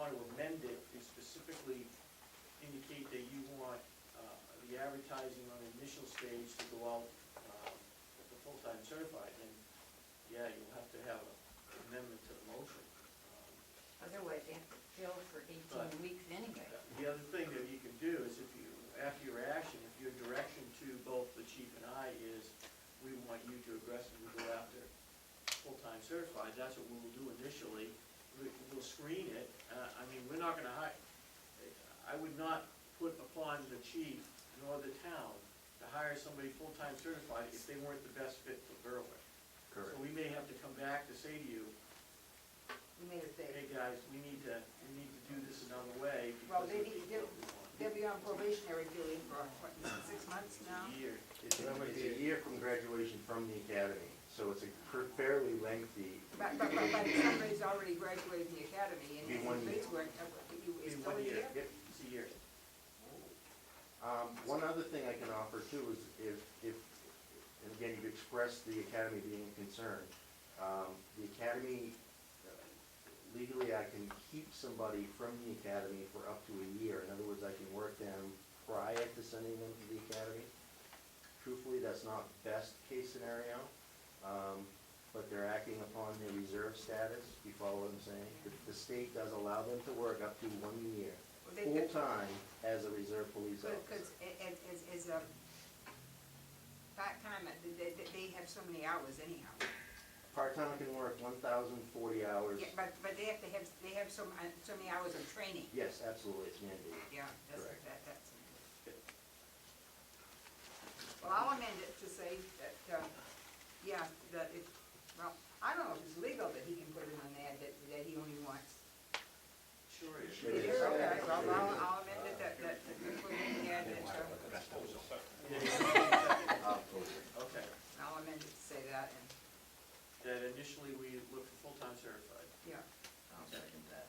want to amend it to specifically indicate that you want the advertising on the initial stage to go out with the full-time certified, then, yeah, you'll have to have an amendment to the motion. Otherwise, you have to fill for 18 weeks anyway. The other thing that you can do is if you, after your action, if your direction to both the chief and I is, we want you to aggressively go after full-time certified, that's what we'll do initially. We'll screen it. I mean, we're not gonna hire, I would not put upon the chief nor the town to hire somebody full-time certified if they weren't the best fit for Berwick. Correct. So we may have to come back to say to you, You made a hey, mistake. guys, we need to do this another way. Well, because of they'll what we want. they'll be on probationary period for, what, 6 months now? It's a year. It's a year from graduation from the academy, so it's a fairly lengthy. But if somebody's already graduated from the academy and Be 1 year. it's work, It's it's 1 still a year? year. It's a year. One other thing I can offer too is if, and again, you've expressed the academy being a concern. The academy, legally, I can keep somebody from the academy for up to a year. In other words, I can work them prior to sending them to the academy. Truthfully, that's not best case scenario, but they're acting upon their reserve status. You follow what I'm saying? The state does allow them to work up to 1 year, Well, they could- full-time as a reserve police Because officer. as a part-time, they have so many hours anyhow. Part-time can work 1,040 hours. Yeah, but they have so many hours of training. Yes, absolutely, it's mandated. Yeah, that's. Correct. Well, I'll amend it to say that, yeah, that it, well, I don't know if it's legal that he can put it on there, that he only wants. Sure it is. It is. Okay, well, I'll amend it that we put in there that, Okay, I'll amend it to say that, and, that initially we look for full-time certified. yeah. I'll second that.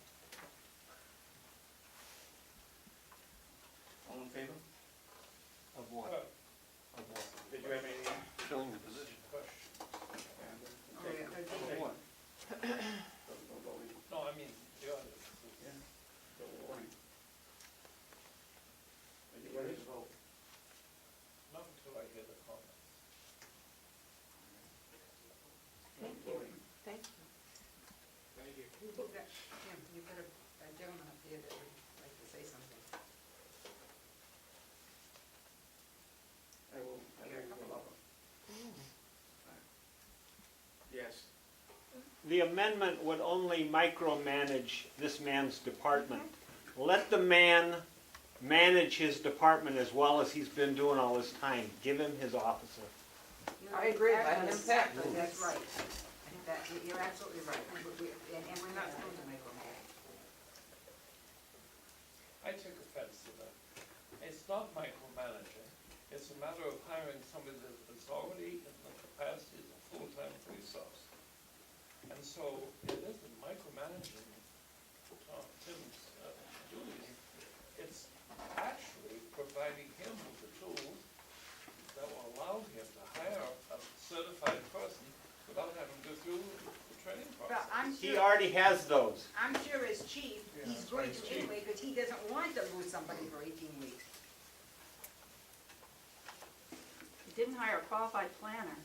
All in favor? Of what? Of what? Did you have any? Filling the position. Oh, yeah, I think- Okay. What? No, I mean, the others. Are you ready to vote? Not until I hear the comments. Thank you. Thank you. Thank you. Jim, you got a gentleman up there that would like to say something. I will. Yeah, a couple of them. Yes. The amendment would only micromanage this man's department. Let the man manage his department as well as he's been doing all this time. Give him his officer. I agree, let him pick. Exactly, that's right. You're absolutely right, and we're not supposed to micromanage. I take offense to that. It's not micromanaging. It's a matter of hiring somebody that's already in the capacity as a full-time police officer. And so it isn't micromanaging Tim's duties. It's actually providing him with the tools that will allow him to hire a certified person without having to go through the training But process. I'm He sure, already has those. I'm sure as chief, he's going to anyway, because he doesn't want to lose somebody for 18 weeks. He didn't hire a qualified planner.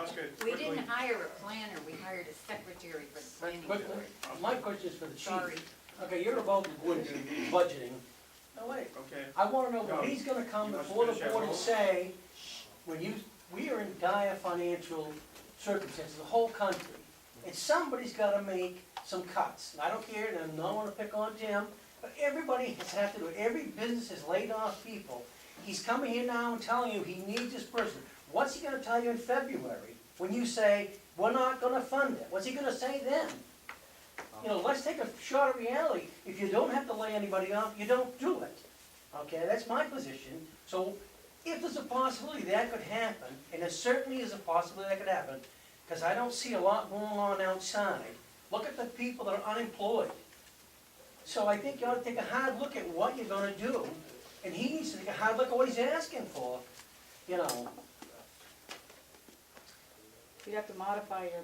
Oscar, We didn't hire a planner, we hired a secretary for the planning Quickly, board. my question is for the chief. Sorry. Okay, you're involved with budgeting. No, wait, Okay. I wanna know No. when he's gonna come You want to before the finish that board and vote? say, we are in dire financial circumstances, the whole country. And somebody's gotta make some cuts. And I don't care, and I don't wanna pick on Jim, but everybody has had to do it. Every business has laid off people. He's coming here now and telling you he needs this person. What's he gonna tell you in February when you say, we're not gonna fund it? What's he gonna say then? You know, let's take a shot at reality. If you don't have to lay anybody off, you don't do it. Okay, that's my position. So if there's a possibility that could happen, and there certainly is a possibility that could happen, because I don't see a lot going on outside. Look at the people that are unemployed. So I think you ought to take a hard look at what you're gonna do, and he needs to take a hard look at what he's asking for, you know. You'd have to modify your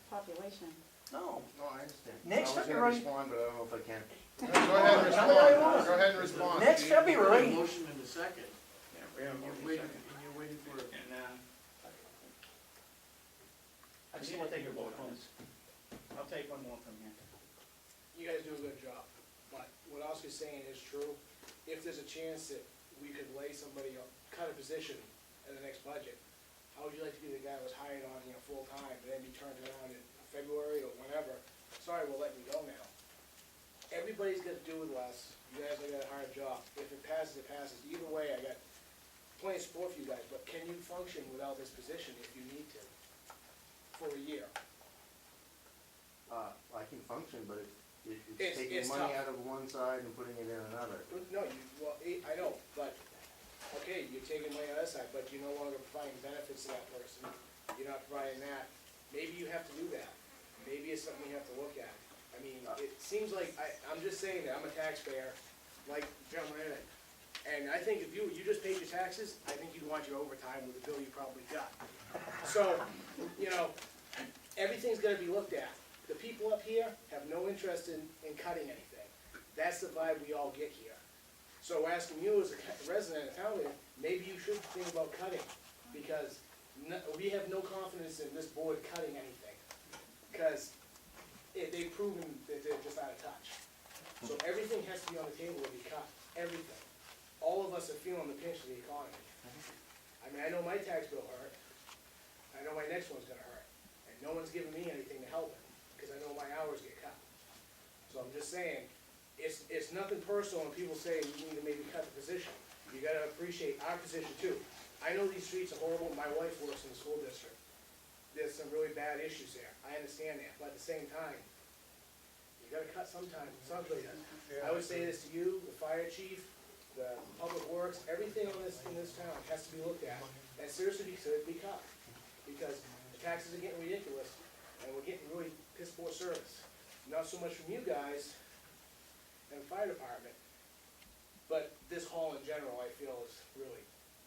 population. No. No, I understand. Next I was gonna February- respond, but I don't know if I can. Go ahead and respond, go ahead and respond. Next We have February, a motion in a second, Yeah, we have a and you're motion waiting, second. and you're waiting for, And, I just wanna take a vote on this. I'll take one more from here. You guys do a good job, but what Oscar's saying is true. If there's a chance that we could lay somebody, cut a position in the next budget, how would you like to be the guy that was hired on, full-time, and then be turned around in February or whenever? Sorry, we'll let you go now. Everybody's got to do with less. You guys have got a hard job. If it passes, it passes. Either way, I got plenty of support for you guys, but can you function without this position if you need to for a year? I can function, but it's It's taking tough. money out of one side and putting it in another. No, I know, but, okay, you're taking money on that side, but you're no longer providing benefits to that person. You're not providing that. Maybe you have to do that. Maybe it's something you have to look at. I mean, it seems like, I'm just saying that, I'm a taxpayer, like gentleman, and I think if you just paid your taxes, I think you'd want your overtime with the bill you probably got. So, everything's gonna be looked at. The people up here have no interest in cutting anything. That's the vibe we all get here. So we're asking you as a resident of town, maybe you should think about cutting, because we have no confidence in this board cutting anything. Because they've proven that they're just out of touch. So everything has to be on the table to be cut, everything. All of us are feeling the pinch of the economy. I mean, I know my tax bill hurt, I know my next one's gonna hurt, and no one's giving me anything to help it, because I know my hours get cut. So I'm just saying, it's nothing personal when people say we need to maybe cut the position. You gotta appreciate our position too. I know these streets are horrible, my wife works in the school district. There's some really bad issues there, I understand that, but at the same time, you gotta cut sometime, someplace. I would say this to you, the fire chief, the public works, everything in this town has to be looked at, and seriously be cut. Because the taxes are getting ridiculous, and we're getting really piss poor service. Not so much from you guys and the fire department, but this hall in general, I feel is really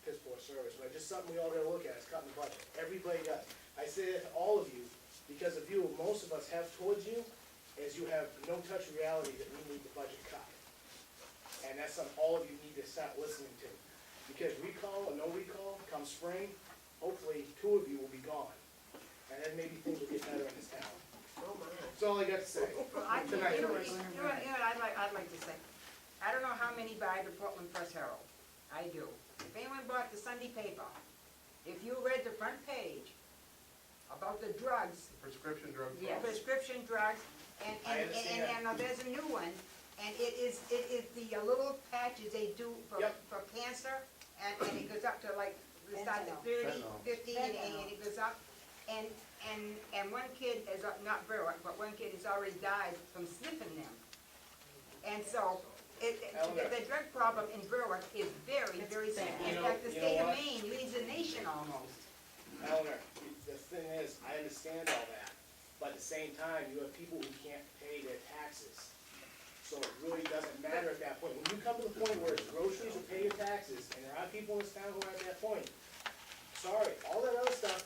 piss poor service. But just something we all gotta look at, is cutting the budget. Everybody does. I say that to all of you, because the view most of us have towards you, is you have no touch reality that we need the budget cut. And that's something all of you need to start listening to. Because recall or no recall, come spring, hopefully 2 of you will be gone. And then maybe things will get better in this town. That's all I got to say. well, I think, Tonight. you know what I'd like to say. I don't know how many buy the Portland Press Herald. I do. If anyone bought the Sunday paper, if you read the front page about the drugs, Prescription drug yeah, problems. prescription drugs, I understand. and now there's a new one, and it is the little patches they do for Yep. cancer, and it goes up to like, it starts at 30, Fentanyl. 50, and it goes up, and one kid is, not Berwick, but one kid has already died from sniffing them. And so, Eleanor. the drug problem in Berwick is very, very serious. In fact, the You know state of what? Maine leads the nation almost. Eleanor, the thing is, I understand all that, but at the same time, you have people who can't pay their taxes. So it really doesn't matter at that point. When you come to the point where it's groceries or pay your taxes, and there are people in this town who are at that point, sorry, all that other stuff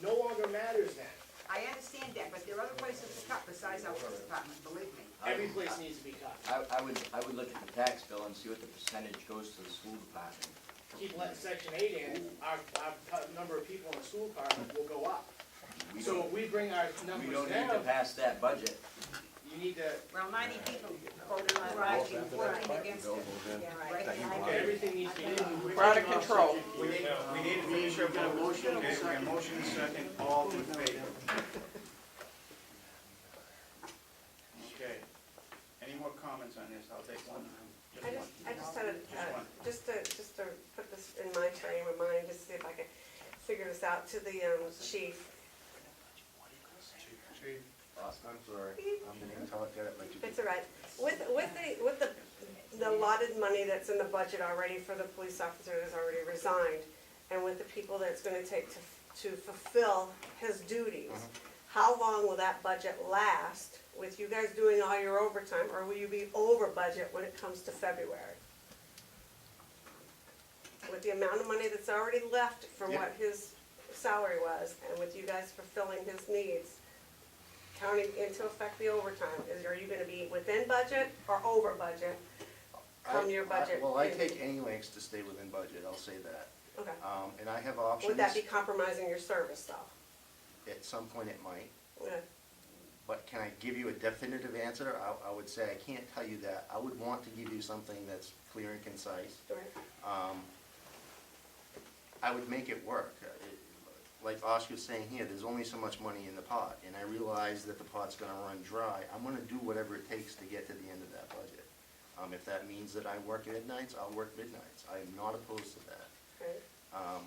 no longer matters then. I understand that, but there are other places to cut besides our police department, believe me. Every place needs to be cut. I would look at the tax bill and see what the percentage goes to the school department. Keep letting section 8 in, our number of people in the school department will go up. We So don't, if we bring our we numbers don't need to down, pass that budget. you need to, Well, 90 people voted for actually voting against it. Right? okay, everything needs to be. We're out of control. We need to finish our got a motion, Okay, we have a motion and a second, all in favor? Okay, any more comments on this? I'll take one. I just had a, one. just to put this in my frame of mind, just see if I can figure this out to the chief. Chief, I'm sorry, I'm gonna tell it, get it, like you. It's all right. With the allotted money that's in the budget already for the police officer that's already resigned, and with the people that it's gonna take to fulfill his duties, how long will that budget last with you guys doing all your overtime, or will you be over budget when it comes to February? With the amount of money that's already left from Yeah. what his salary was, and with you guys fulfilling his needs, counting into effect the overtime? Are you gonna be within budget or over budget? From your budget? Well, I take any lengths to stay within budget, I'll say that. Okay. And I have options. Would that be compromising your service though? At some point it might, Okay. but can I give you a definitive answer? I would say I can't tell you that. I would want to give you something that's clear and concise. Right. I would make it work. Like Oscar's saying here, there's only so much money in the pot, and I realize that the pot's gonna run dry. I'm gonna do whatever it takes to get to the end of that budget. If that means that I work midnights, I'll work midnights. I'm not opposed to that. Right.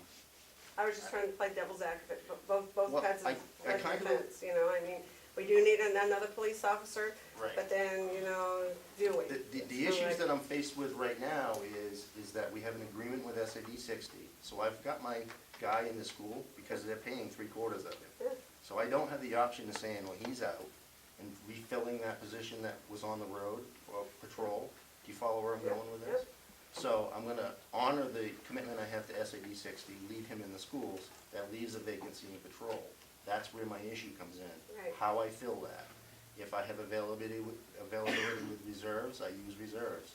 I was just trying to play devil's advocate, but both Well, sides of I the kind of- fence, you know, I mean, we do need another police officer, Right. but then, you know, do we? The issues that I'm faced with right now is that we have an agreement with SAD 60. So I've got my guy in the school because they're paying 3/4 of Yeah. it. So I don't have the option of saying, well, he's out and refilling that position that was on the road for patrol. Do you follow where I'm going with this? So I'm gonna honor the commitment I have to SAD 60, leave him in the schools. That leaves a vacancy in patrol. That's where my issue comes in. Right. How I fill that. If I have availability with reserves, I use reserves.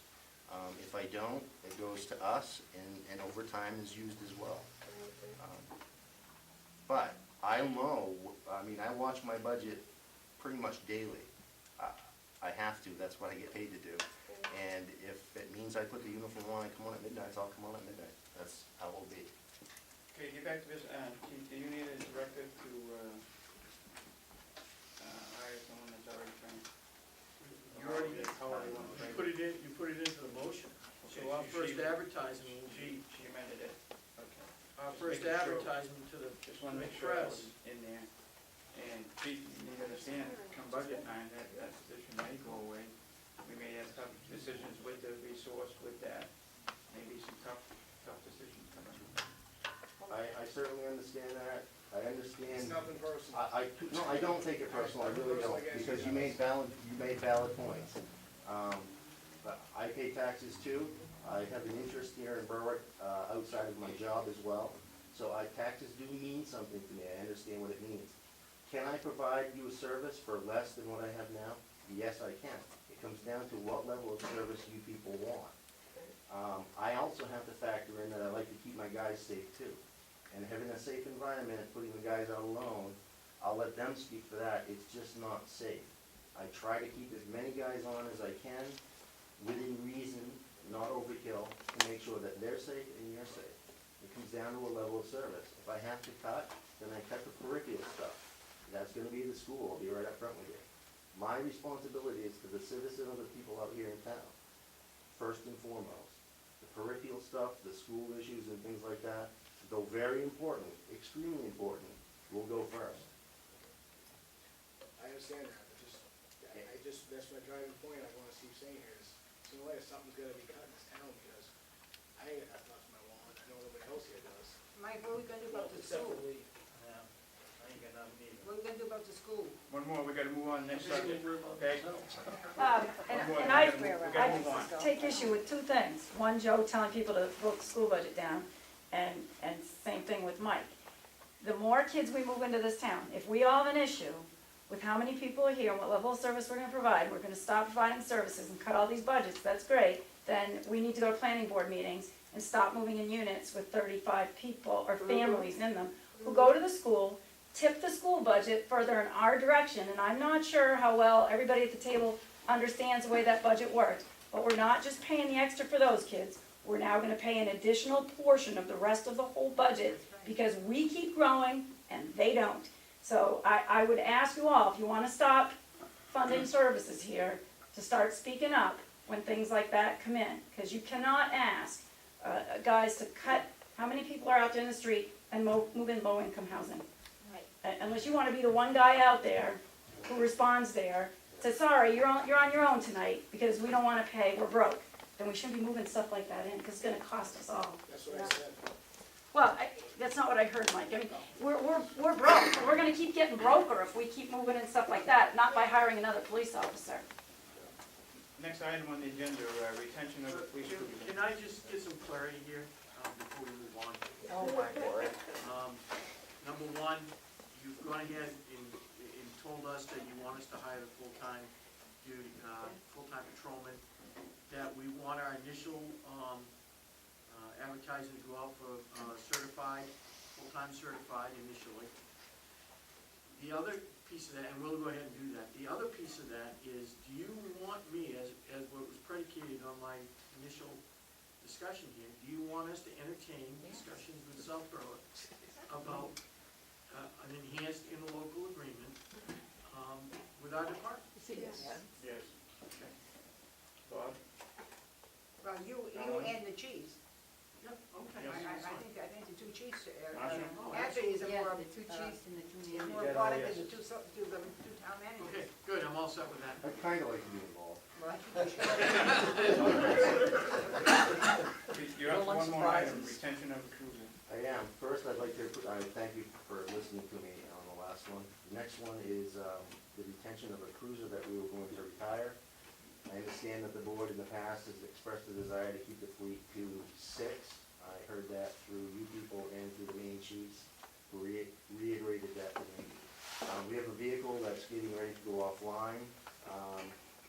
If I don't, it goes to us, and overtime is used as well. But I know, I mean, I watch my budget pretty much daily. I have to, that's what I get paid to do. And if it means I put the uniform on and come on at midnight, I'll come on at midnight. That's how it'll be. Okay, get back to this, Keith, do you need a director to, hire someone that's already trained? You already, How are they gonna you train? put it in, you put it into the motion. So Okay, our first she- advertisement will be, She amended it, okay. our Just first making sure. advertisement to the Just wanna make sure that press. was in there. And Keith, you need to understand, come budget time, that position may go away. We may have tough decisions with the resource, with that, maybe some tough decisions coming. I certainly understand that. I understand. It's nothing personal. No, I don't take it personal, I really don't, because you made valid points. But I pay taxes too. I have an interest here in Berwick, outside of my job as well. So taxes do mean something to me, I understand what it means. Can I provide you a service for less than what I have now? Yes, I can. It comes down to what level of service you people want. I also have to factor in that I like to keep my guys safe too. And having a safe environment, putting the guys out alone, I'll let them speak for that, it's just not safe. I try to keep as many guys on as I can, within reason, not overkill, to make sure that they're safe and you're safe. It comes down to a level of service. If I have to cut, then I cut the peripheral stuff. That's gonna be the school, I'll be right up front with you. My responsibility is to the citizen of the people out here in town, first and foremost. The peripheral stuff, the school issues and things like that, though very important, extremely important, will go first. I understand that, that's my driving point I wanna see you saying here is, sooner or later, something's gonna be cut in this town, because I ain't got nothing I want, I know nobody else here does. Mike, what are we gonna do about the school? I ain't got nothing either. What are we gonna do about the school? One more, we gotta move on, next subject, okay? And I We gotta move on. take issue with two things. One, Joe telling people to vote the school budget down, and same thing with Mike. The more kids we move into this town, if we all have an issue with how many people are here and what level of service we're gonna provide, we're gonna stop providing services and cut all these budgets, that's great, then we need to go to planning board meetings and stop moving in units with 35 people or families in them who go to the school, tip the school budget further in our direction, and I'm not sure how well everybody at the table understands the way that budget works, but we're not just paying the extra for those kids, we're now gonna pay an additional portion of the rest of the whole budget, because we keep growing and they don't. So I would ask you all, if you wanna stop funding services here, to start speaking up when things like that come in, because you cannot ask guys to cut, how many people are out there in the street and move in low-income housing? Unless you wanna be the one guy out there who responds there, says, sorry, you're on your own tonight, because we don't wanna pay, we're broke. Then we shouldn't be moving stuff like that in, because it's gonna cost us all. That's what I said. Well, that's not what I heard, Mike. I mean, we're broke, but we're gonna keep getting broker if we keep moving and stuff like that, not by hiring another police officer. Next item on the agenda, retention of the police cruiser. Can I just get some clarity here, before we move on? Oh, my Lord. Number one, you've gone ahead in told us that you want us to hire the full-time duty, full-time patrolman, that we want our initial, advertising to go out for, certified, full-time certified initially. The other piece of that, and we'll go ahead and do that, the other piece of that is, do you want me, as what was predicated on my initial discussion here, do you want us to entertain discussions with Southborough about an enhanced interlocal agreement with our department? Yes. Yes. Okay. Bob? Well, you and the chiefs. Yeah, okay. Yes. I think the two chiefs, Marshall? Anthony is Yeah, more, the two chiefs and the two is managers. more Yeah, important yes. than the two town managers. Okay, good, I'm all set with that. I'd kinda like to be involved. Well, I think we should. You're up to Don't like one more item, surprises. retention of a cruiser. I am. First, I'd like to, thank you for listening to me on the last one. The next one is, the retention of a cruiser that we were going to retire. I understand that the board in the past has expressed a desire to keep the fleet to 6. I heard that through you people and through the main chiefs, who reiterated that to me. We have a vehicle that's getting ready to go offline.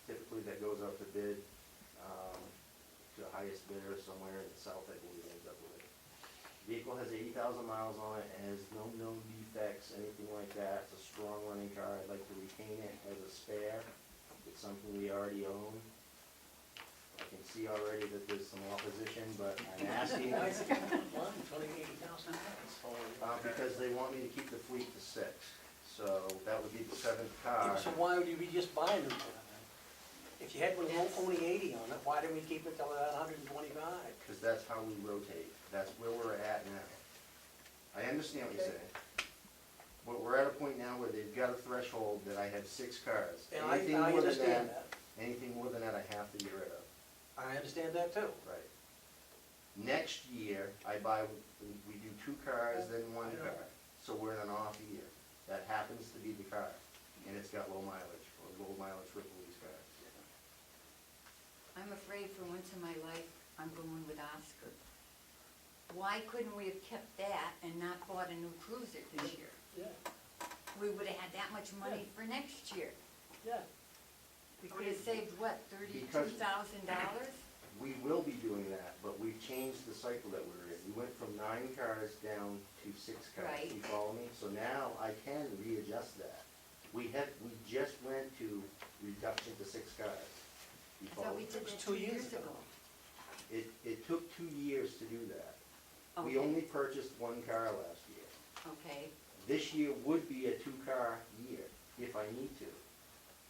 Typically, that goes out to bid, to the highest bidder somewhere in the south, I believe, ends up with it. Vehicle has 80,000 miles on it, and has no known defects, anything like that. It's a strong running car. I'd like to retain it as a spare. It's something we already own. I can see already that there's some opposition, but I'm asking, Why is it one, $80,000? because they want me to keep the fleet to 6. So that would be the 7th car. So why would you be just buying them for that? If you had one with only 80 on it, why didn't we keep it till 125? Because that's how we rotate. That's where we're at now. I understand what you're saying. But we're at a point now where they've got a threshold that I have 6 cars. And I Anything more than understand that, that. anything more than that, I have to get rid of. I understand that too. Right. Next year, we do 2 cars, then 1 I know. car. So we're in an off year. That happens to be the car. And it's got low mileage for a police car. I'm afraid for once in my life, I'm going with Oscar. Why couldn't we have kept that and not bought a new cruiser this year? Yeah, We would've had that much money for next year. yeah. We could've saved, what, $32,000? We will be doing that, but we've changed the cycle that we're in. We went from 9 cars down to 6 cars. Right. You follow me? So now I can readjust that. We just went to reduction to 6 cars. You I follow thought we me? did was that 2 2 years years ago. ago. It took 2 years to do that. We Okay. only purchased 1 car last year. Okay, This year would be a 2-car year, if I need to.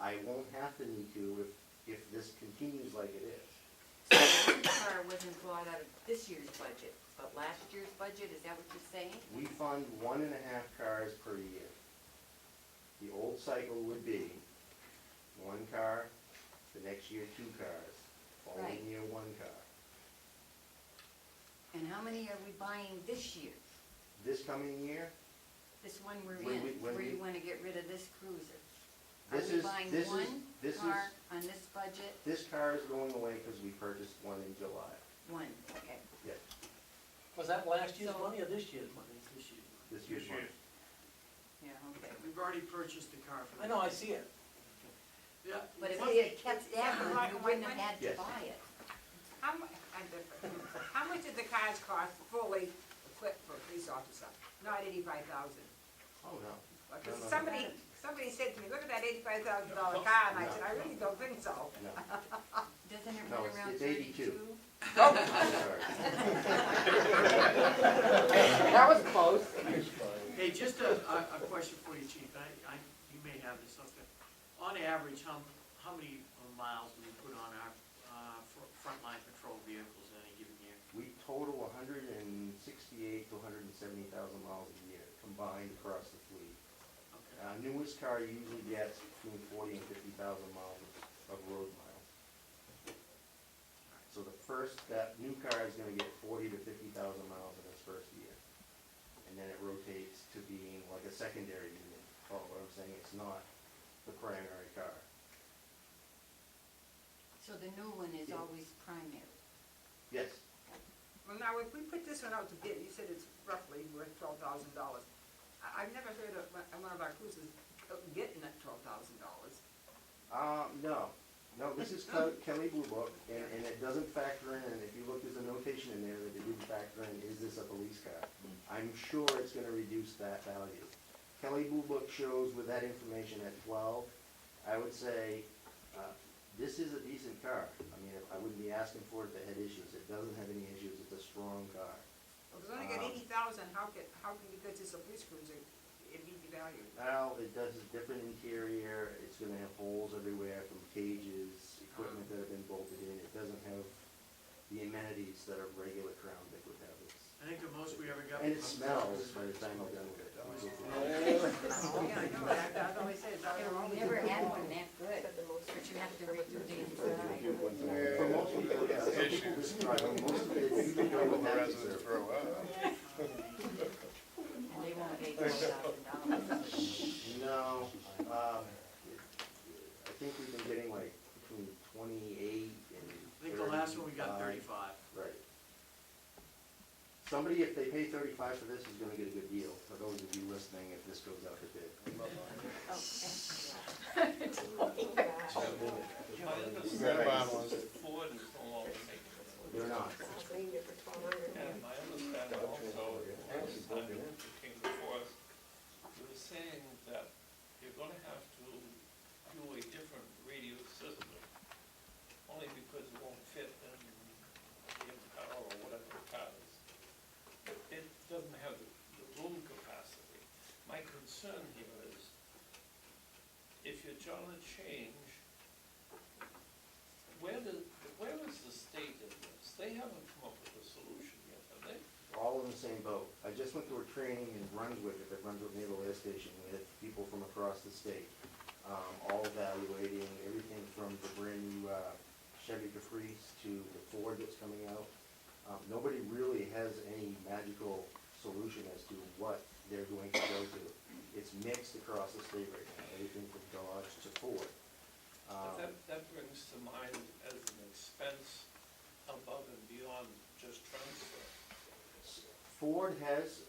I won't have to need to if this continues like it is. so the car wasn't bought out of this year's budget, but last year's budget, is that what you're saying? We fund 1.5 cars per year. The old cycle would be 1 car, the next year 2 cars, following Right. year 1 car. And how many are we buying this year? This coming year, This one we're When in, we- when where you we- wanna get rid of this cruiser? Are this we is, buying this is, one this is, car on this budget? this car is going away because we purchased 1 in July. One, okay. Was that last year's So- money or this year's money? This year's money. Yeah, okay. We've already purchased the car for. I know, I see it. Yeah. But if Well, we had kept that one, Black we and wouldn't white have had to Yes. buy it. How much did the cars cost fully equipped for a police officer? Not 85,000. Oh, no. Because No. somebody said to me, look at that $85,000 car, and I said, I really don't think so. No. Doesn't it No, run it's- around it's 82. 32? I'm sorry. That was close. Hey, just a question for you, Chief, you may have this up there. On average, how many miles do we put on our, frontline patrol vehicles in any given year? We total 168 to 170,000 miles a year combined across the fleet. Okay. Newest car usually gets between 40 and 50,000 miles of road miles. So that new car is gonna get 40 to 50,000 miles in its first year. And then it rotates to being like a secondary unit. Follow what I'm saying? It's not the primary car. So the new one is always primary. Yes, Well, now, if we put this one out to bid, you said it's roughly worth $12,000. I've never heard of one of our cruisers getting that $12,000. No, this is Kelly Blue Book, and it doesn't factor in, and if you look, there's a notation in there that it didn't factor in, is this a police car? I'm sure it's gonna reduce that value. Kelly Blue Book shows with that information at 12, I would say, this is a decent car. I mean, I wouldn't be asking for it to have issues, it doesn't have any issues, it's a strong car. Well, if it's only got 80,000, how can, because it's a police cruiser, it be devalued? Well, it does a different interior, it's gonna have holes everywhere from cages, equipment that have been bolted in, it doesn't have the amenities that a regular Crown Vic would have. I think the most we ever got. And it smells by the time I'm done with it. Yeah, I know, I've always said, it's all wrong. We never had one that good, Said the most. but you have to read through the inside. For most people, yeah, some people describe it, most of it, you can go with that. And they won't pay $12,000. No, I think we've been getting like between 28 and 30. I think the last one we got 35. Right. Somebody, if they pay 35 for this, is gonna get a good deal, for those of you listening, if this goes out to bid. My understanding is Ford is no longer making it. They're not. I was named it for 1,200. And my understanding also, last time you came before us, you were saying that you're gonna have to do a different radio system, only because it won't fit in the car or whatever the car is. It doesn't have the room capacity. My concern here is, if you're trying to change, where is the state in this? They haven't come up with a solution yet, have they? We're all in the same boat. I just went through a training in Brunswick, at the Brunswick Naval Air Station, we had people from across the state, all evaluating everything from the brand new Chevy Caprice to the Ford that's coming out. Nobody really has any magical solution as to what they're going to go to. It's mixed across the state right now, everything from Dodge to Ford. But that brings to mind as an expense above and beyond just transfer. Ford has,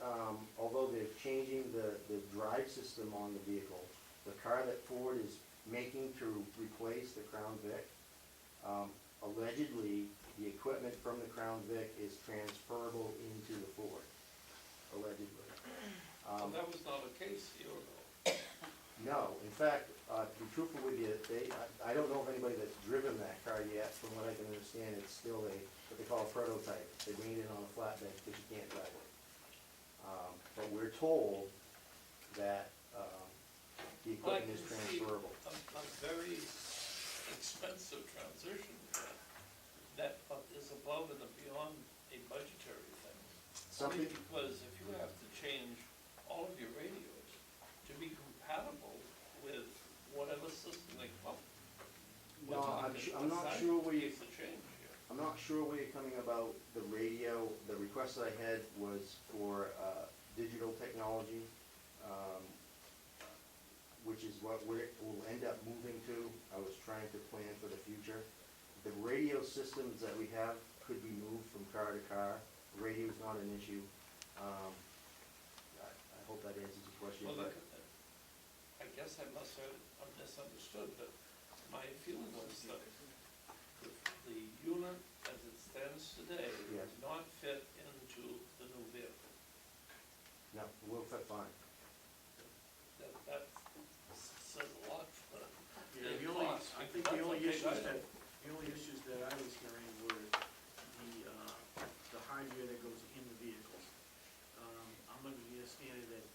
although they're changing the drive system on the vehicle, the car that Ford is making to replace the Crown Vic, allegedly, the equipment from the Crown Vic is transferable into the Ford, allegedly. So that was not the case a year ago. No, in fact, to be truthful with you, I don't know of anybody that's driven that car yet. From what I can understand, it's still what they call a prototype. They bring it in on a flatbed because you can't drive it. But we're told that the Well, I equipment is can see transferable. a very expensive transition that is above and beyond a budgetary thing. Only Something, because if you have to change all of your radios to be compatible with whatever system they come up with. No, I'm not sure where you- It's a change here. I'm not sure where you're coming about the radio. The request that I had was for digital technology, which is what we'll end up moving to. I was trying to plan for the future. The radio systems that we have could be moved from car to car. Radio's not an issue. I hope that answers the question. Well, But I guess I must have misunderstood, but my feeling was that the unit as it stands today Yes. does not fit into the new vehicle. no, we'll fit fine. That says a lot for Yeah, the the only, cost. I think the only issues that I was hearing were the hardware that goes in the vehicles. I'm under the understanding that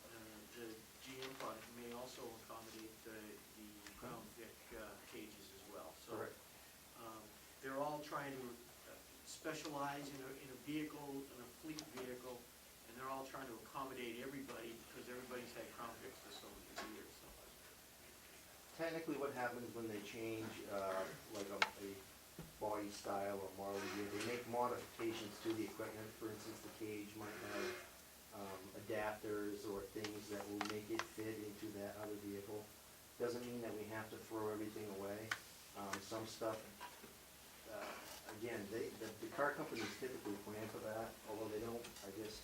the GM product may also accommodate the Crown Vic cages as well. So Correct. they're all trying to specialize in a vehicle, in a fleet vehicle, and they're all trying to accommodate everybody because everybody's had Crown Vics for so many years. So. Technically, what happens when they change, like a body style or model year, they make modifications to the equipment. For instance, the cage might have adapters or things that will make it fit into that other vehicle. Doesn't mean that we have to throw everything away. Some stuff, again, the car companies typically plan for that, although they don't, I guess,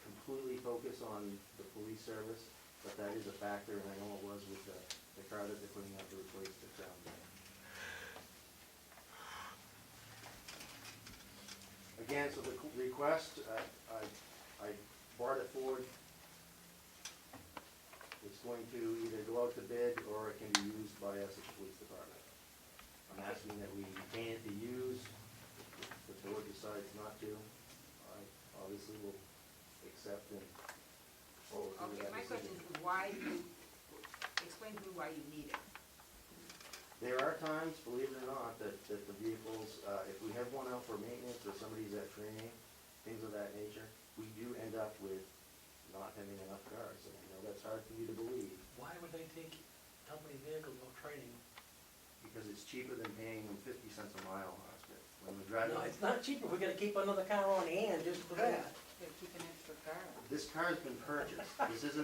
completely focus on the police service. but that is a factor, and I know it was with the car that they're putting out to replace the Crown Vic. Again, so the request, I brought it forward. It's going to either go out to bid, or it can be used by us at the police department. I'm asking that we can be used. If the board decides not to, I obviously will accept and follow through Okay, with that my question decision. is, why do you, explain to me why you need it. There are times, believe it or not, that the vehicles, if we have one out for maintenance or somebody's at training, things of that nature, we do end up with not having enough cars. And I know that's hard for you to believe, Why would they take company vehicles while training? because it's cheaper than paying them 50 cents a mile, Oscar. When we're driving, No, it's not cheaper, we gotta keep another car on hand just for that. They're keeping extra cars. this car's been purchased. This isn't